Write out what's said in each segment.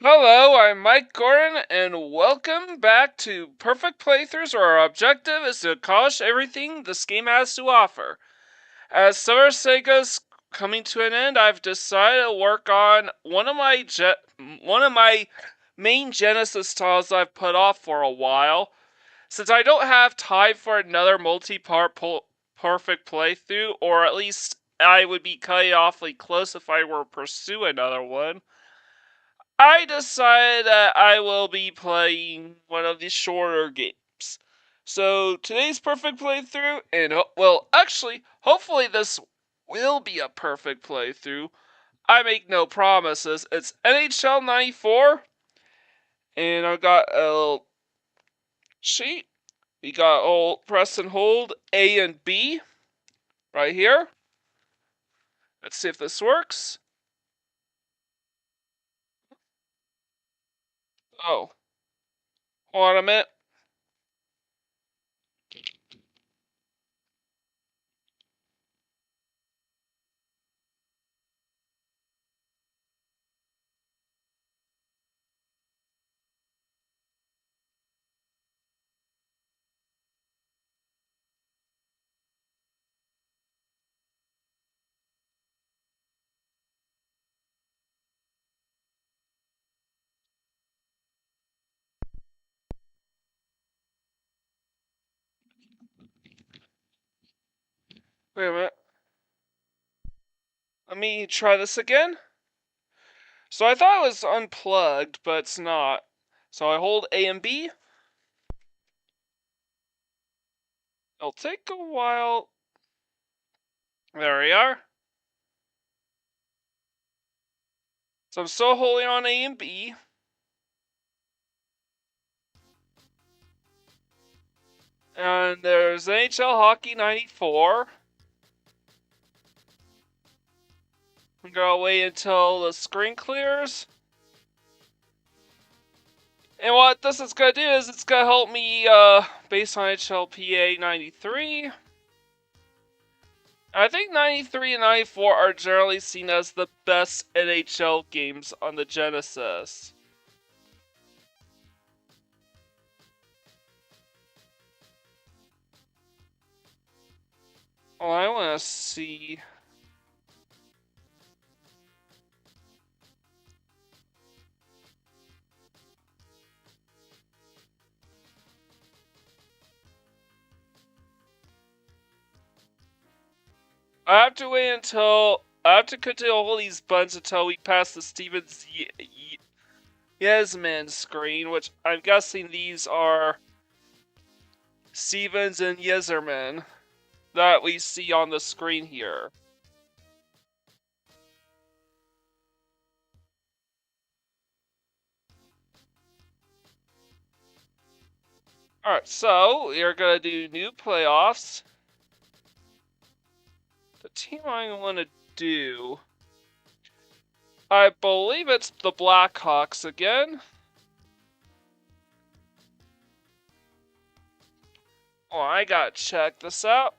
Hello, I'm Mike Gordon, and welcome back to Perfect Playthroughs, where our objective is to accomplish everything this game has to offer. As Summer Sega's coming to an end, I've decided to work on one of my main Genesis titles I've put off for a while. Since I don't have time for another multi-part Perfect Playthrough, or at least I would be cutting awfully close if I were to pursue another one, I decided that I will be playing one of the shorter games. So today's perfect playthrough, and hopefully this will be a perfect playthrough. I make no promises. It's NHL 94, and I've got a little sheet. We got old press and hold A and B right here. Let's see if this works. Oh, hold on a minute. Wait a minute. Let me try this again. So I thought it was unplugged, but it's not. So I hold A and B. It'll take a while. There we are. So I'm still holding on A and B. And there's NHL Hockey 94. I'm gonna wait until the screen clears. And what this is gonna do is it's gonna help me based on HLPA 93. I think 93 and 94 are generally seen as the best NHL games on the Genesis. Oh, I wanna see. I have to wait until I have to continue all these buttons until we pass the Stevens Yesman screen, which I'm guessing these are Stevens and Yezerman that we see on the screen here. Alright, so we're gonna do new playoffs. The team I want to do, I believe it's the Blackhawks again. Oh, I gotta check this out.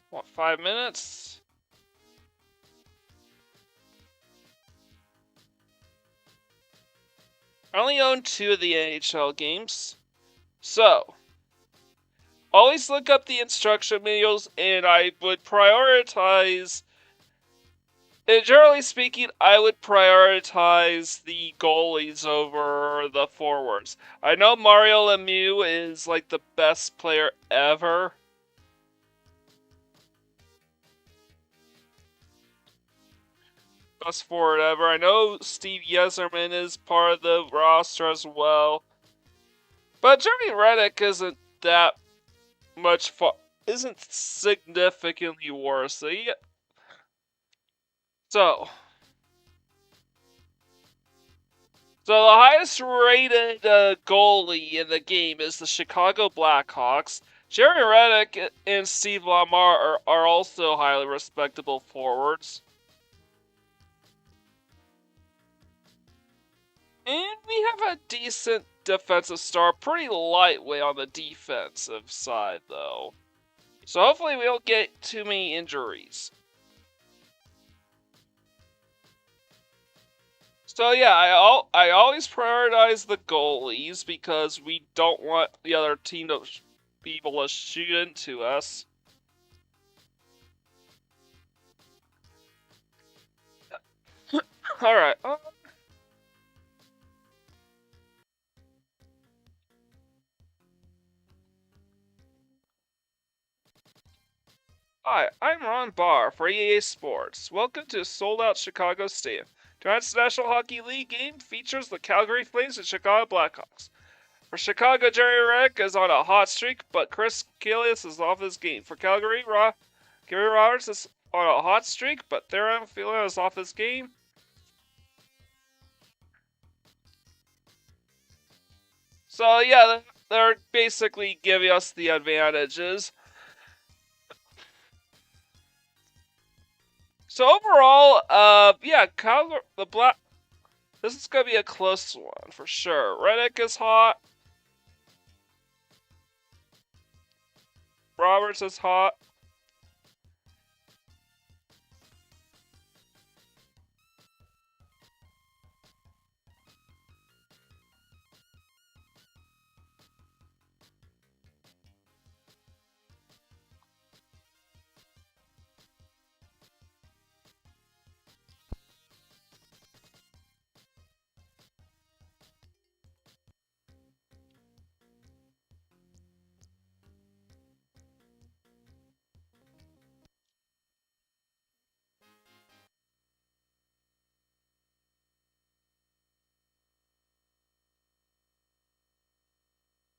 What, 5 minutes? I only own 2 of the NHL games. So, always look up the instruction manuals, and I would prioritize. And generally speaking, I would prioritize the goalies over the forwards. I know Mario Lemieux is like the best player ever. Best forward ever. I know Steve Yzerman is part of the roster as well. But Jeremy Reddick isn't that much isn't significantly worse. So the highest rated goalie in the game is the Chicago Blackhawks. Jeremy Reddick and Steve Lamar are also highly respectable forwards. And we have a decent defensive star, pretty lightweight on the defensive side, though. So hopefully we don't get too many injuries. So yeah, I always prioritize the goalies because we don't want the other team to be able to shoot into us. All right. Hi, I'm Ron Barr for EA Sports. Welcome to Sold Out Chicago Stadium. Tonight's National Hockey League game features the Calgary Flames and Chicago Blackhawks. For Chicago, Jerry Redick is on a hot streak, but Chris Kalias is off his game. For Calgary, Gary Roberts is on a hot streak, but Theron Fila is off his game. So yeah, they're basically giving us the advantages. So overall, yeah, Calgary, this is gonna be a close one for sure. Redick is hot. Roberts is hot.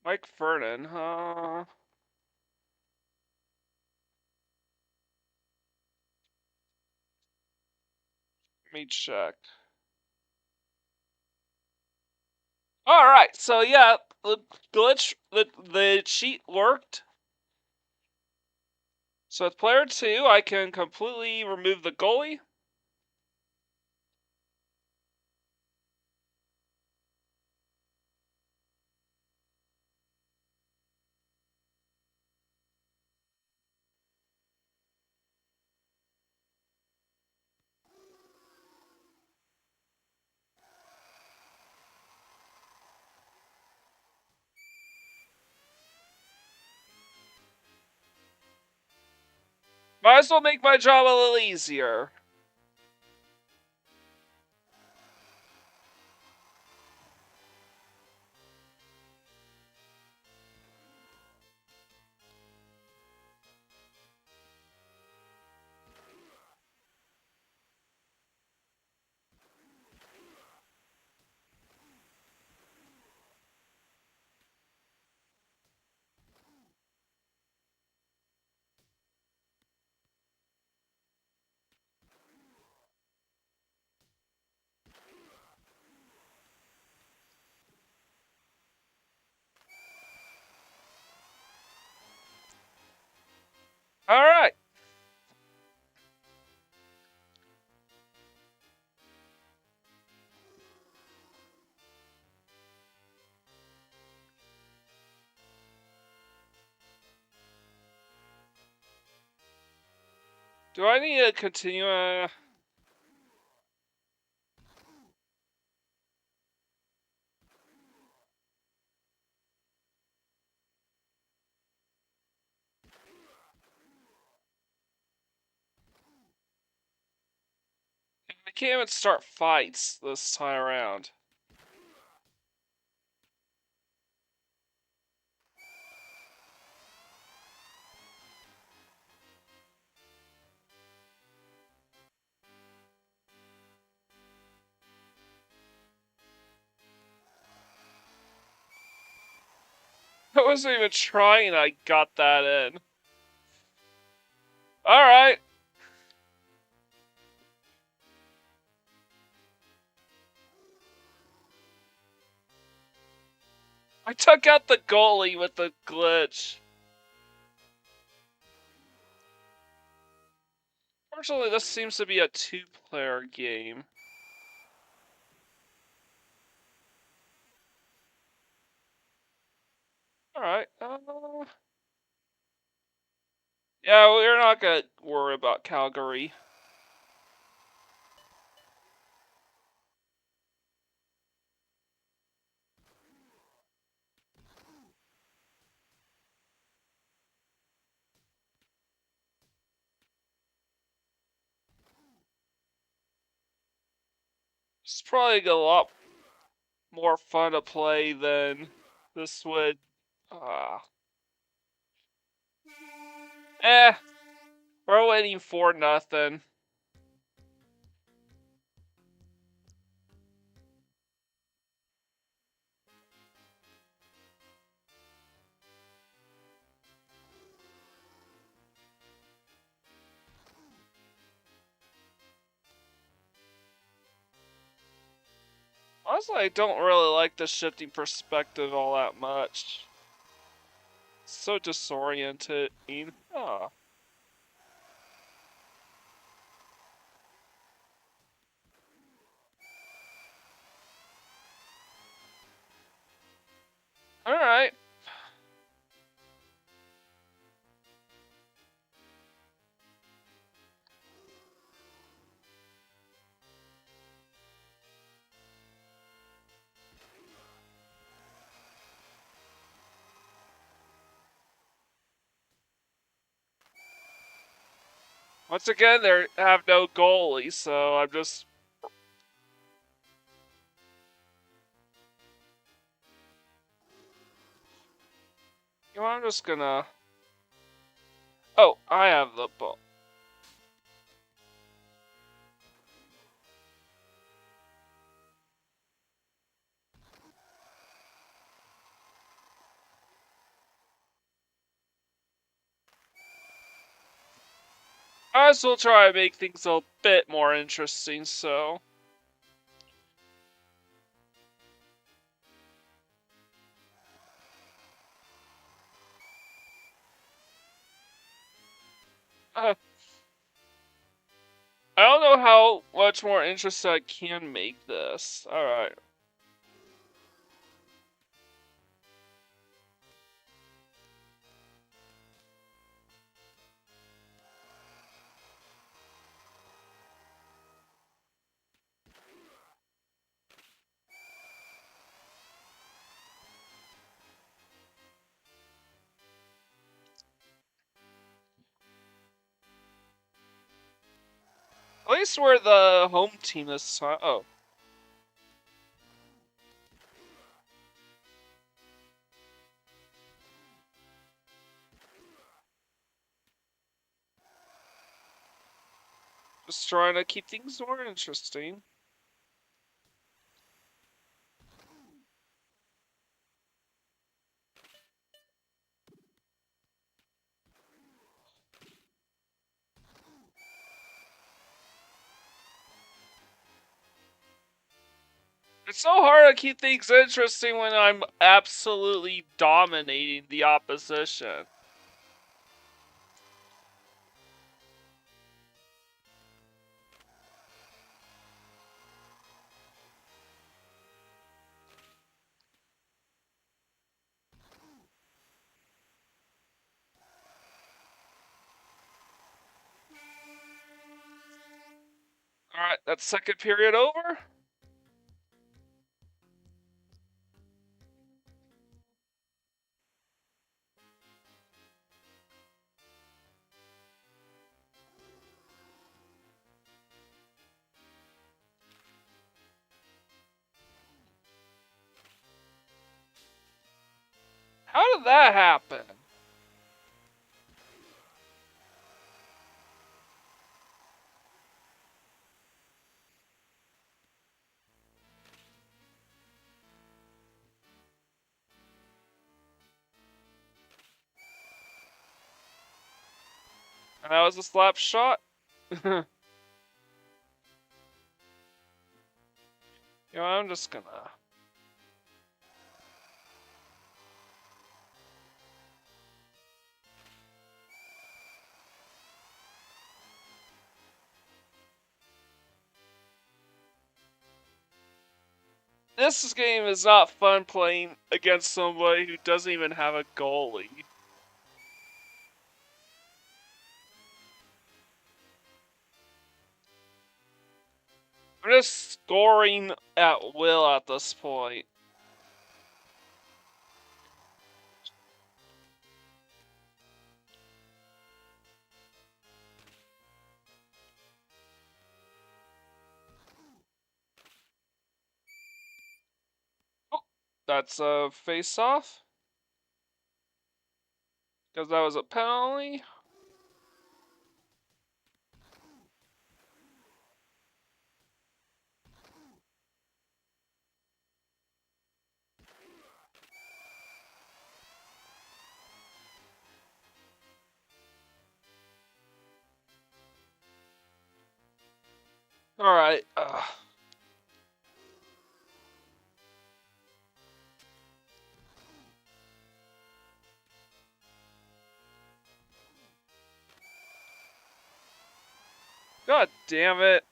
Mike Vernon, huh? Let me check. All right, so yeah, the glitch, the cheat worked. So with player 2, I can completely remove the goalie. Might as well make my job a little easier. All right. Do I need to continue? I can't even start fights this time around. I wasn't even trying. I got that in. All right. I took out the goalie with the glitch. Fortunately, this seems to be a two-player game. Alright, yeah, we're not gonna worry about Calgary. It's probably a lot more fun to play than this would. Eh, we're waiting for nothing. Honestly, I don't really like the shifting perspective all that much. It's so disorienting. Oh. Alright. Once again, they have no goalie, so I'm just... You know, I'm just gonna... Oh, I have the ball. I still try to make things a bit more interesting, so... I don't know how much more interesting I can make this. Alright. At least we're the home team this time. Oh. Just trying to keep things more interesting. It's so hard to keep things interesting when I'm absolutely dominating the opposition. Alright, that's second period over. How did that happen? And that was a slap shot. You know, I'm just gonna... This game is not fun playing against somebody who doesn't even have a goalie. I'm just scoring at will at this point. That's a face-off. Because that was a penalty. Alright. God damn it.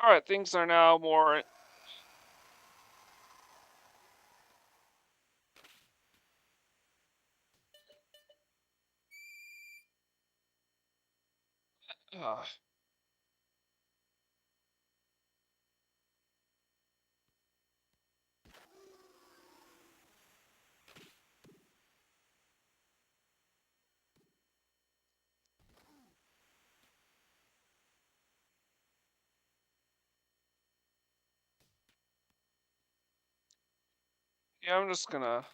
Alright, things are now more... yeah, I'm just gonna...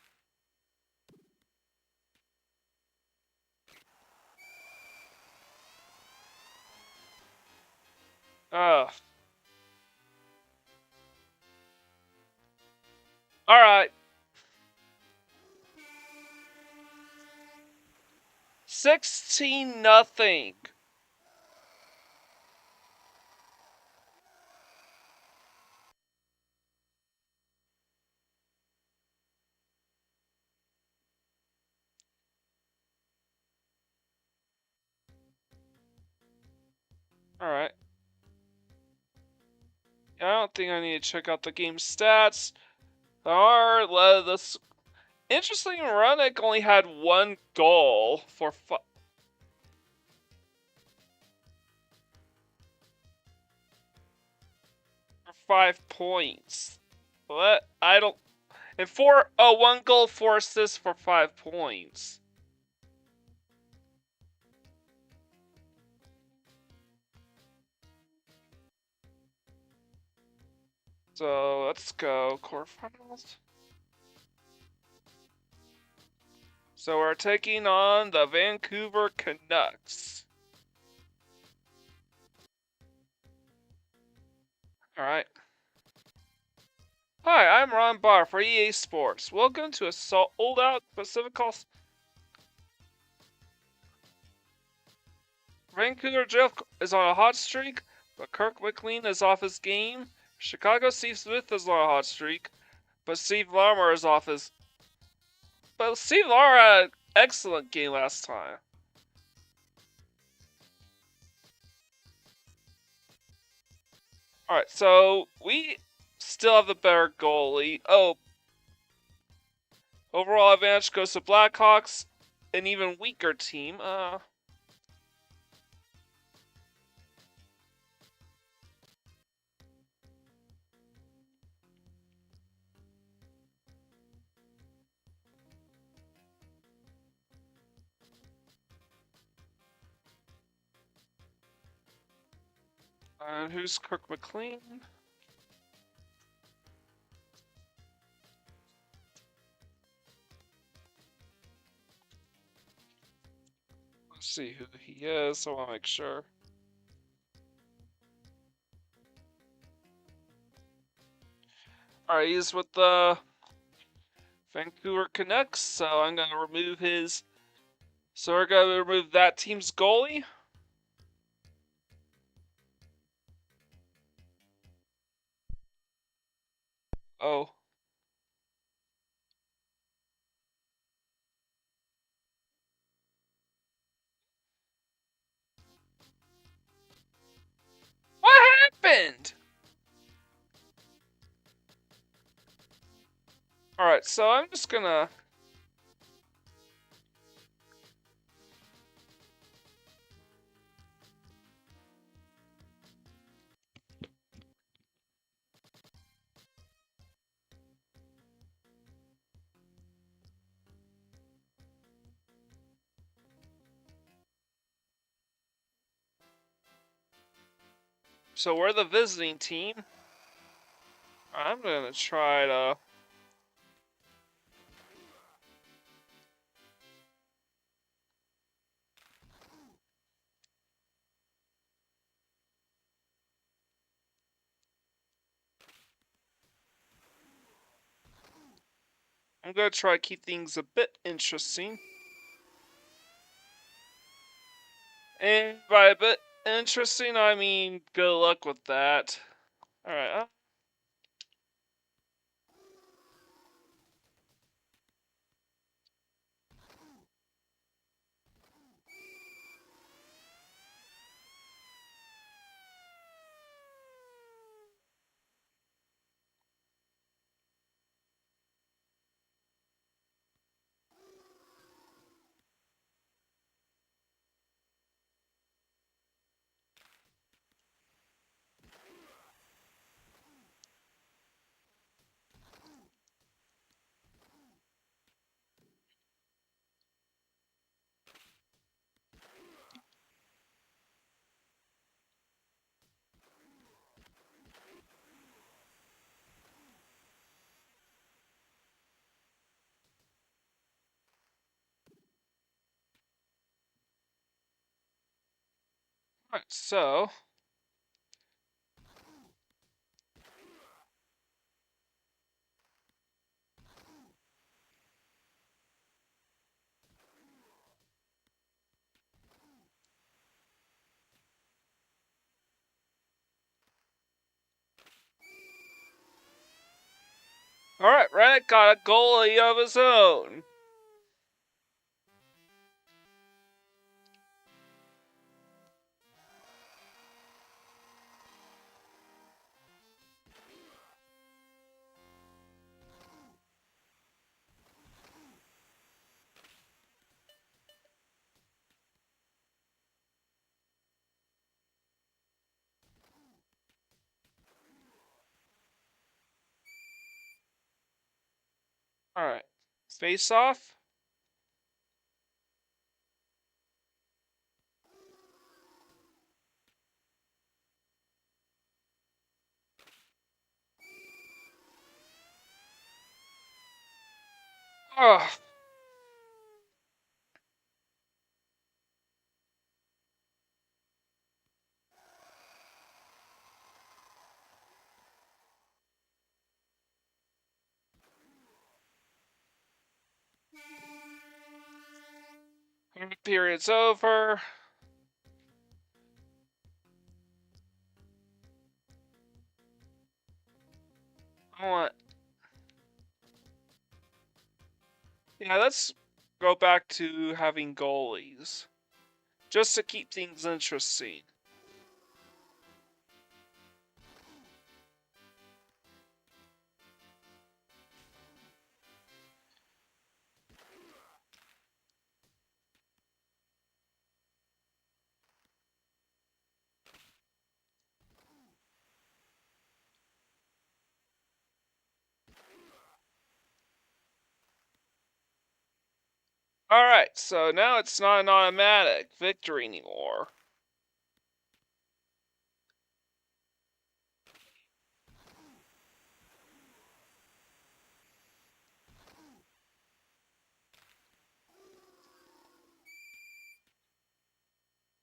Alright. 16-0. Alright. I don't think I need to check out the game stats. This interesting Runick only had one goal for 5 points. What? I don't... And one goal, 4 assists for 5 points. So, let's go quarterfinals. So we're taking on the Vancouver Canucks. Alright. Hi, I'm Ron Barr for EA Sports. Welcome to a sold-out Pacific Coast. Vancouver Jeff is on a hot streak, but Kirk McLean is off his game. Chicago Steve Smith is on a hot streak, but Steve Larmer is off his... But Steve Larmer had an excellent game last time. Alright, so we still have the better goalie. Oh, overall advantage goes to Blackhawks, an even weaker team. And who's Kirk McLean? Let's see who he is, I want to make sure. Alright, he's with the Vancouver Canucks, so I'm going to remove his... So we're going to remove that team's goalie. Oh. What happened? Alright, so I'm just gonna... So we're the visiting team. I'm gonna try to... I'm gonna try to keep things a bit interesting. And by a bit interesting, I mean good luck with that. Alright, alright, so... Alright, Rennet got a goalie of his own. Alright, face off. Ugh. Period's over. I want... Yeah, let's go back to having goalies. Just to keep things interesting. Alright, so now it's not an automatic victory anymore.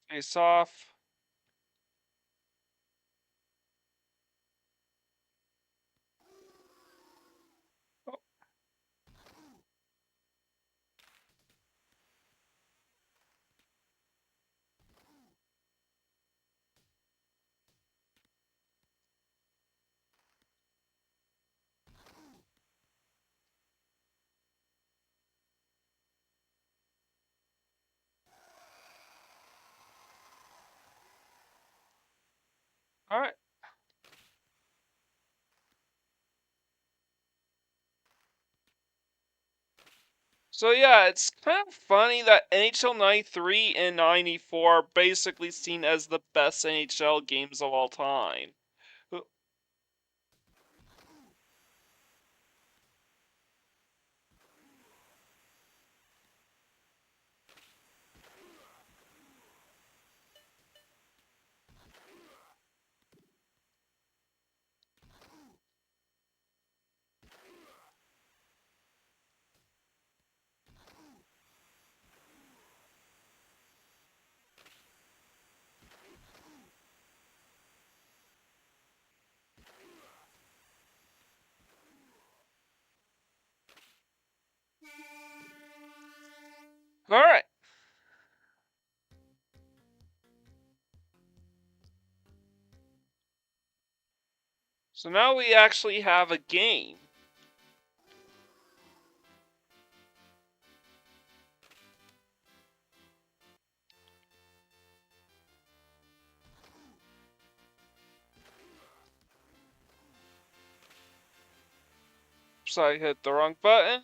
Face off. Oh, alright. So yeah, it's kind of funny that NHL 93 and 94 are basically seen as the best NHL games of all time. Alright. So now we actually have a game. So I hit the wrong button.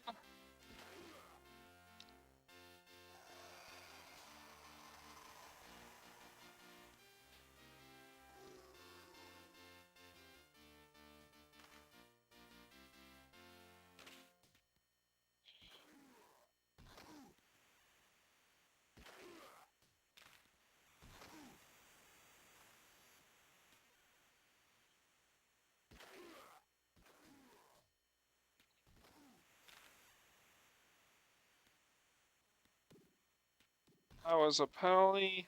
That was a penalty.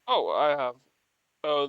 Oh, I have. Oh,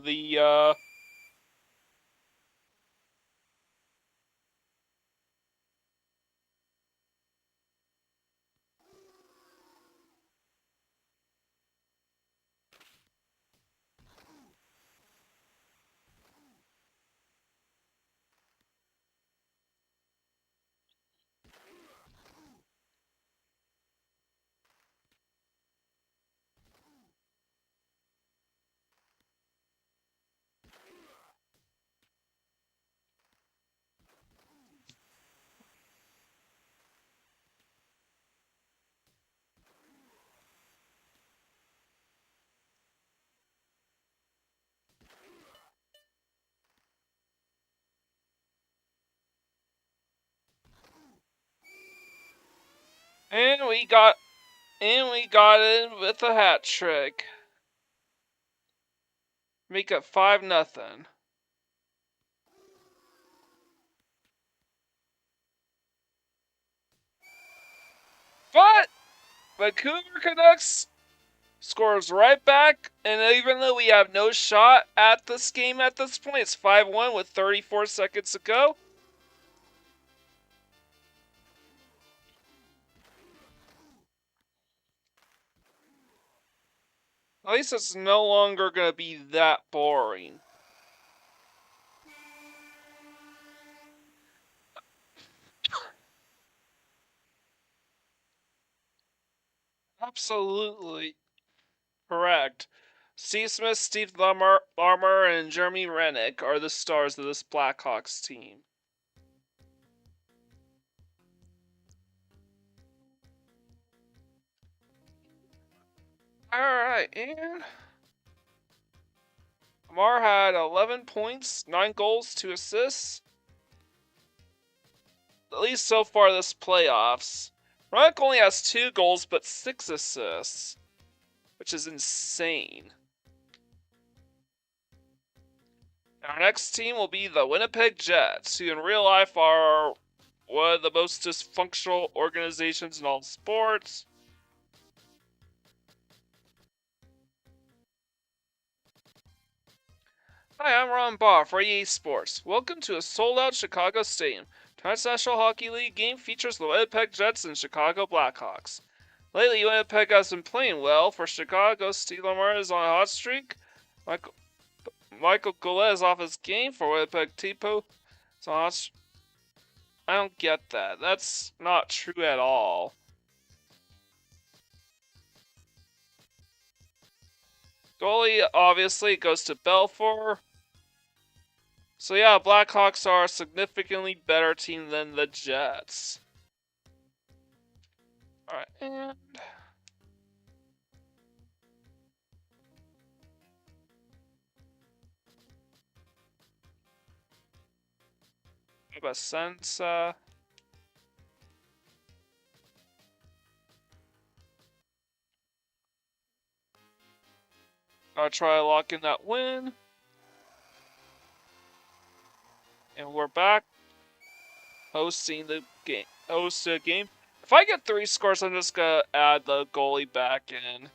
and we got it with a hat trick. Make it 5-0. But Vancouver Canucks scores right back, and even though we have no shot at this game at this point, it's 5-1 with 34 seconds to go. At least it's no longer going to be that boring. Absolutely correct. Steve Smith, Steve Larmer, and Jeremy Rennick are the stars of this Blackhawks team. Alright, and Amar had 11 points, 9 goals, 2 assists. At least so far this playoffs. Rennick only has 2 goals but 6 assists, which is insane. Our next team will be the Winnipeg Jets, who in real life are one of the most dysfunctional organizations in all sports. Hi, I'm Ron Barr for EA Sports. Welcome to a sold-out Chicago stadium. Tonight's National Hockey League game features the Winnipeg Jets and Chicago Blackhawks. Lately, Winnipeg has been playing well. For Chicago, Steve Lamar is on a hot streak. Michael Goulet is off his game. For Winnipeg, Tipo is on a hot streak. I don't get that. That's not true at all. Goalie, obviously, goes to Belfour. So yeah, Blackhawks are a significantly better team than the Jets. Alright, and Basensa. I'll try locking that win. And we're back hosting the game. If I get 3 scores, I'm just gonna add the goalie back in.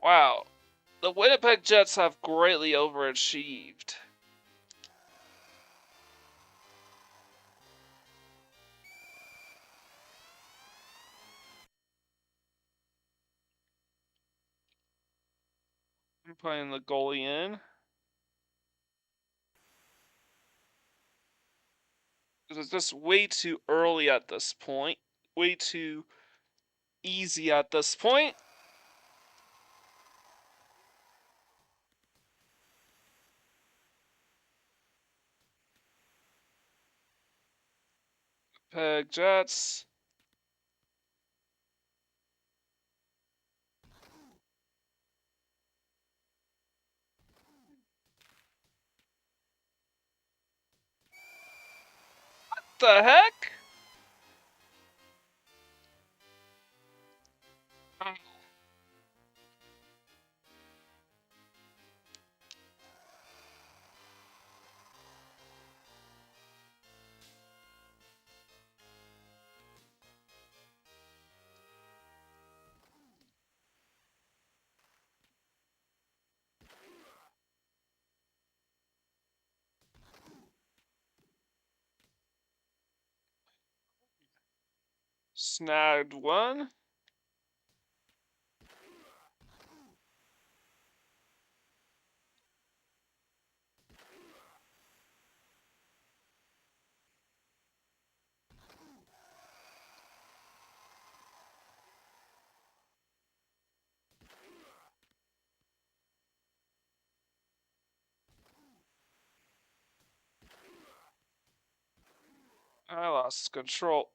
Wow, the Winnipeg Jets have greatly overachieved. I'm putting the goalie in. It's just way too early at this point. Way too easy at this point. Winnipeg Jets. The heck? Snagged one. I lost control.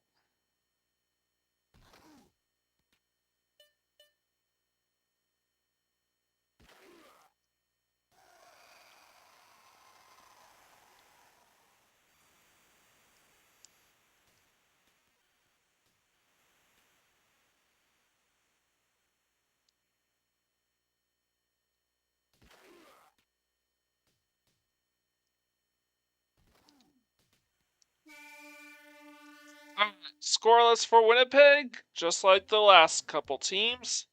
Scoreless for Winnipeg, just like the last couple teams.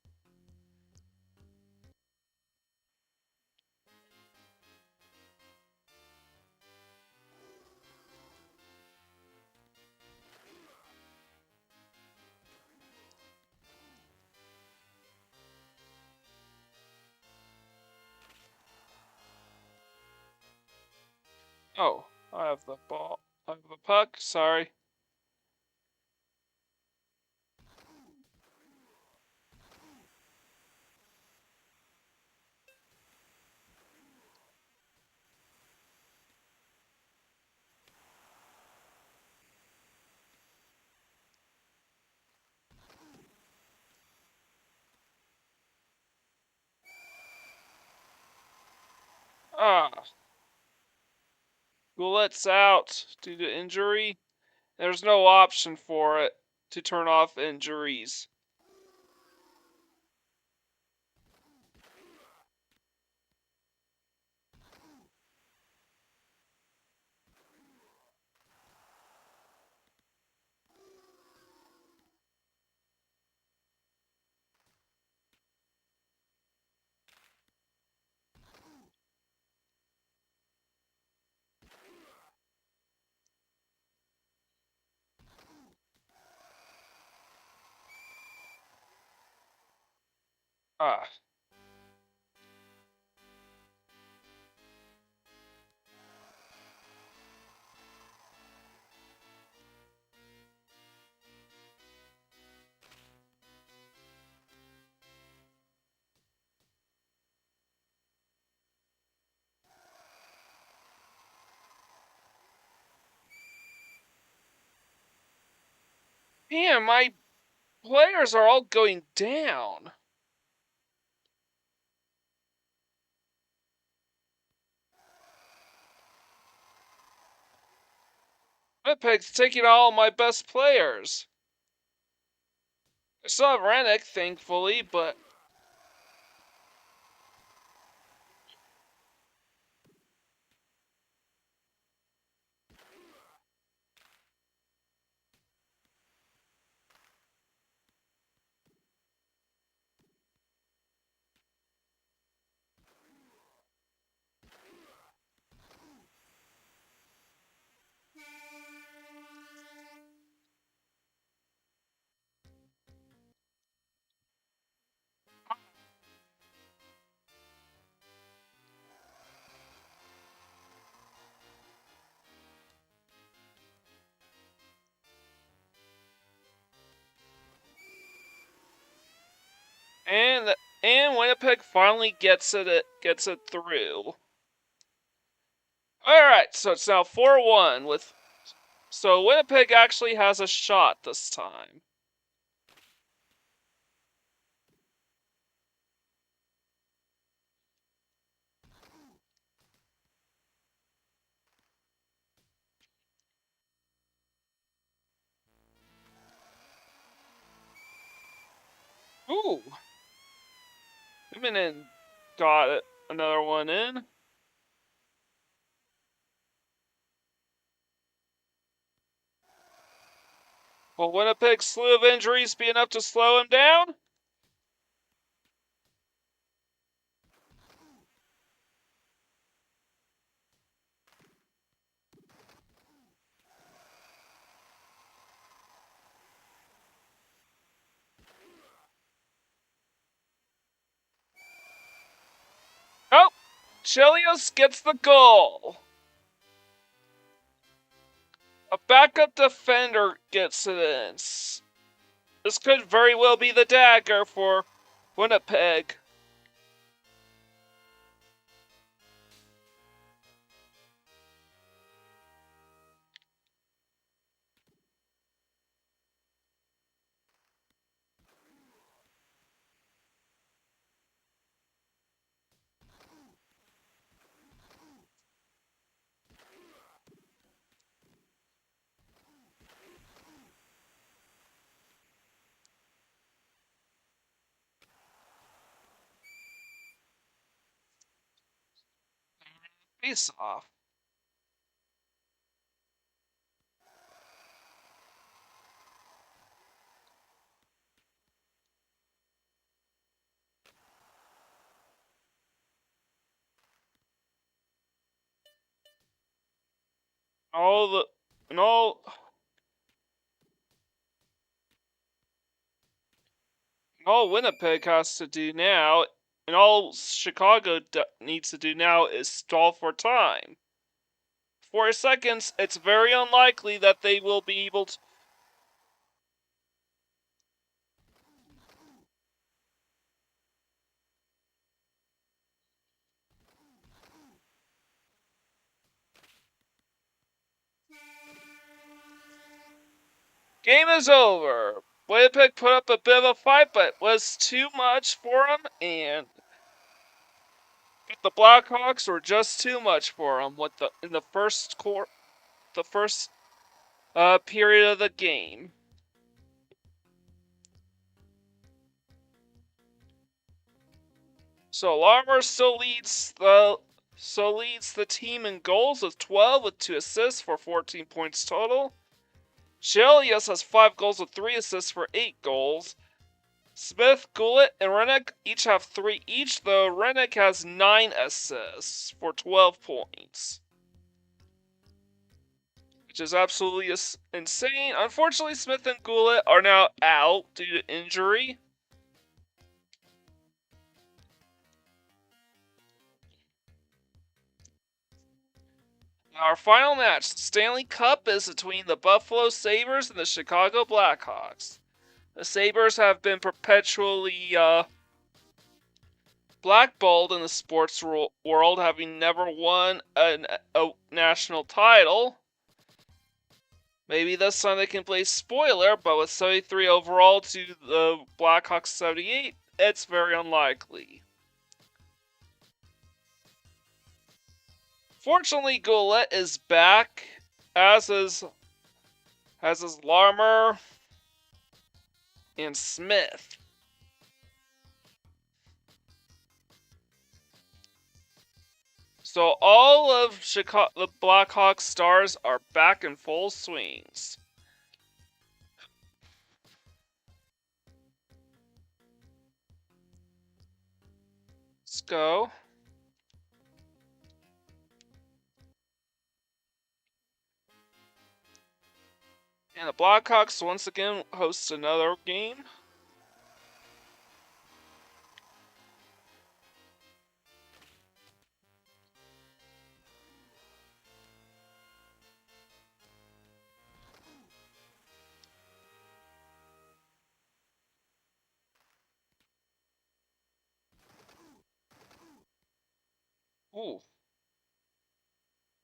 Oh, I have the ball. I have the puck, sorry. Ah, Goulet's out due to injury. There's no option for it to turn off injuries. Ah. Man, my players are all going down. Winnipeg's taking all my best players. I still have Rennick, thankfully, but And Winnipeg finally gets it through. Alright, so it's now 4-1 with so Winnipeg actually has a shot this time. Ooh. Imminent got it. Another one in. Will Winnipeg's slew of injuries be enough to slow him down? Oh! Chelios gets the goal. A backup defender gets it in. This could very well be the dagger for Winnipeg. Face off. All Winnipeg has to do now, and all Chicago needs to do now is stall for time. 4 seconds, it's very unlikely that they will be able to. Game is over. Winnipeg put up a bit of a fight, but it was too much for them, and the Blackhawks were just too much for them in the first period of the game. So Larmer still leads the team in goals with 12 with 2 assists for 14 points total. Chelios has 5 goals with 3 assists for 8 goals. Smith, Goulet, and Rennick each have 3 each, though Rennick has 9 assists for 12 points. Which is absolutely insane. Unfortunately, Smith and Goulet are now out due to injury. Our final match, the Stanley Cup, is between the Buffalo Sabres and the Chicago Blackhawks. The Sabres have been perpetually blackballed in the sports world, having never won a national title. Maybe this time they can play spoiler, but with 73 overall to the Blackhawks 78, it's very unlikely. Fortunately, Goulet is back, as is Larmer and Smith. So all of the Blackhawks stars are back in full swings. Let's go. And the Blackhawks once again host another game. Ooh.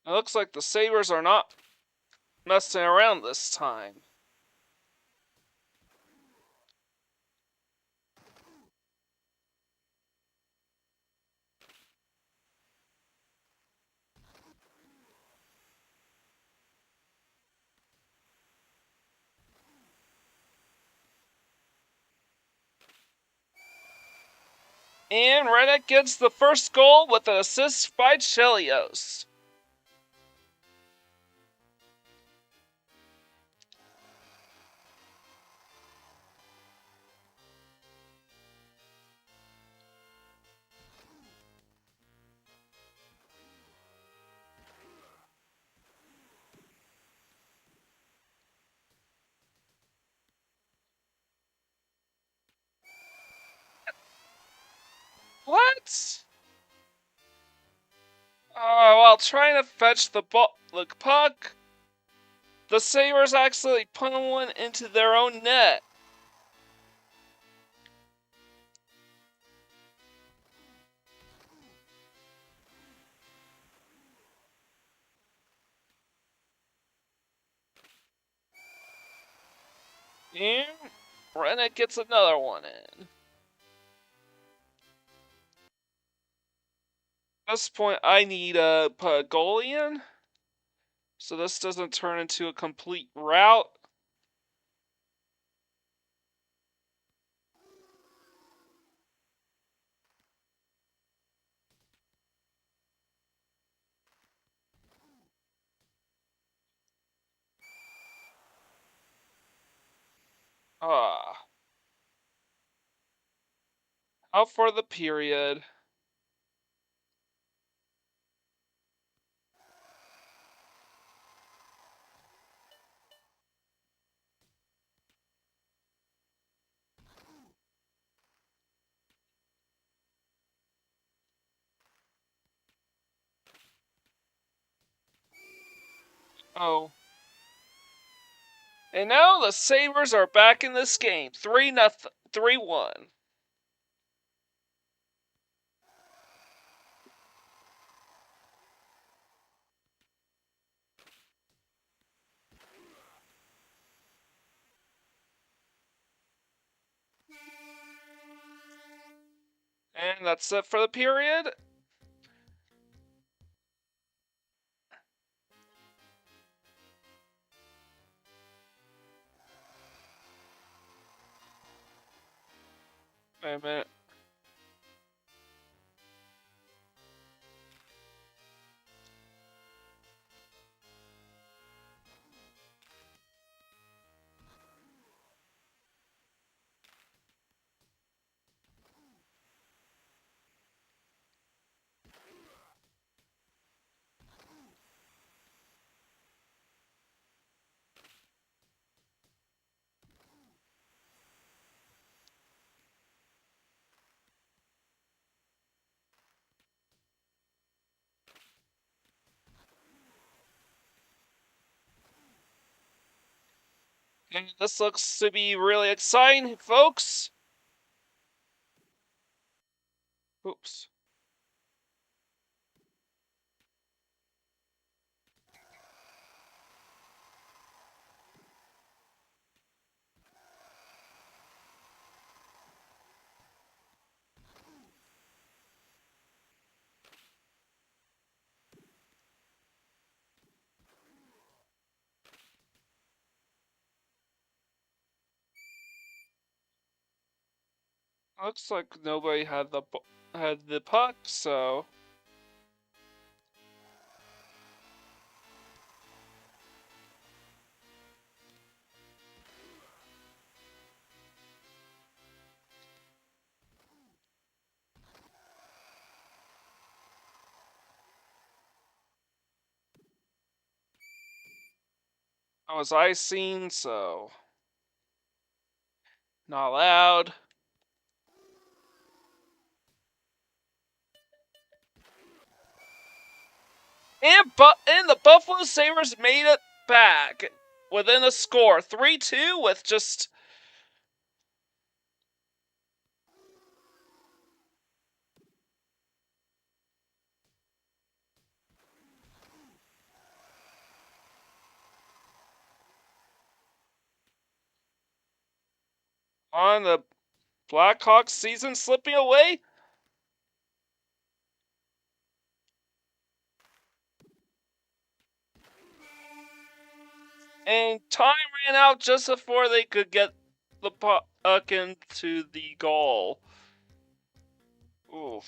It looks like the Sabres are not messing around this time. And Reddick gets the first goal with an assist by Chelios. What? Oh, while trying to fetch the puck, the Sabres actually put one into their own net. And Reddick gets another one in. At this point, I need a goalie in, so this doesn't turn into a complete rout. Ah. Out for the period. Oh. And now the Sabres are back in this game. 3-0, 3-1. And that's it for the period. Wait a minute. And this looks to be really exciting, folks. Oops. Looks like nobody had the puck, so I was icing, so not allowed. And the Buffalo Sabres made it back within a score, 3-2 with just. on the Blackhawks season slipping away. And time ran out just before they could get the puck into the goal. Ooh.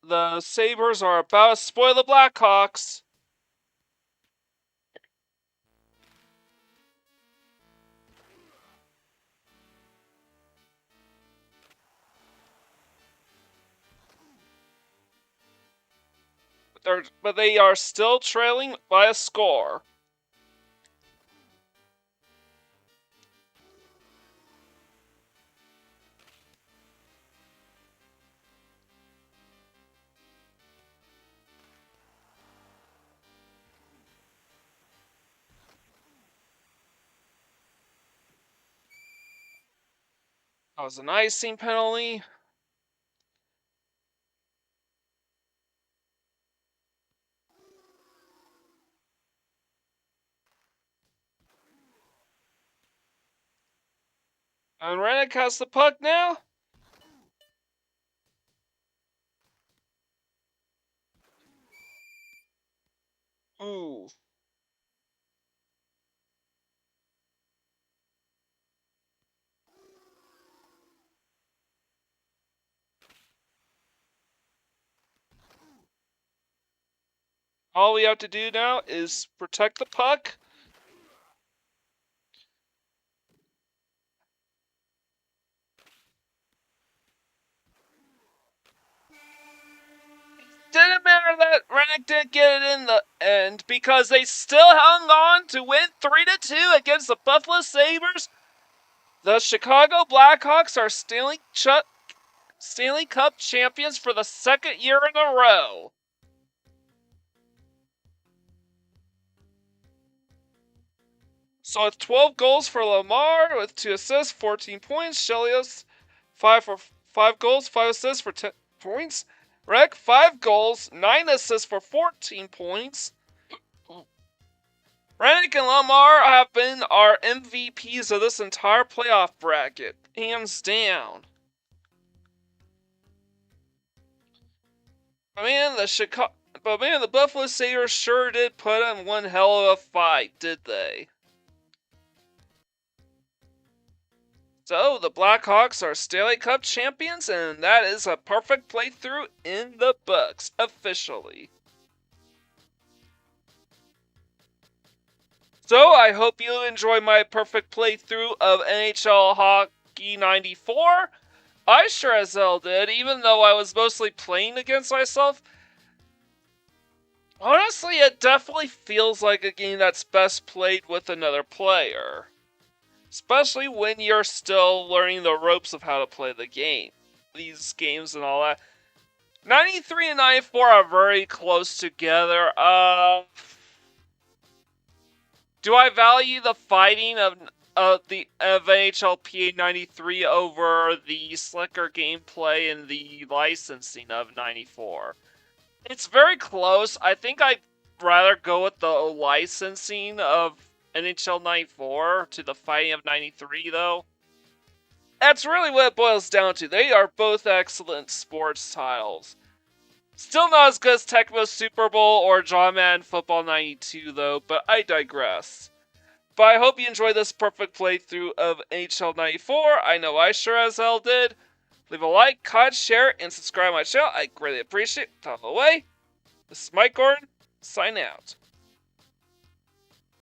The Sabres are about to spoil the Blackhawks. But they are still trailing by a score. That was an icing penalty. And Rennick has the puck now. Ooh. All we have to do now is protect the puck. Didn't matter that Rennick didn't get it in the end because they still hung on to win 3-2 against the Buffalo Sabres. The Chicago Blackhawks are Stanley Cup champions for the second year in a row. So with 12 goals for Lamar with 2 assists, 14 points. Chelios 5 goals, 5 assists for 10 points. Rek 5 goals, 9 assists for 14 points. Rennick and Lamar have been our MVPs of this entire playoff bracket, hands down. But man, the Buffalo Sabres sure did put on one hell of a fight, did they? So, the Blackhawks are Stanley Cup champions, and that is a perfect playthrough in the books, officially. So, I hope you enjoy my perfect playthrough of NHL Hockey 94. I sure as hell did, even though I was mostly playing against myself. Honestly, it definitely feels like a game that's best played with another player. Especially when you're still learning the ropes of how to play the game. These games and all that. 93 and 94 are very close together. Do I value the fighting of NHLPA 93 over the slicker gameplay and the licensing of 94? It's very close. I think I'd rather go with the licensing of NHL 94 to the fighting of 93, though. That's really what it boils down to. They are both excellent sports titles. Still not as good as Tecmo Super Bowl or John Madden Football 92, though, but I digress. But I hope you enjoyed this perfect playthrough of NHL 94. I know I sure as hell did. Leave a like, comment, share, and subscribe to my channel. I greatly appreciate it. Time away. This is Mike Gordon, sign out.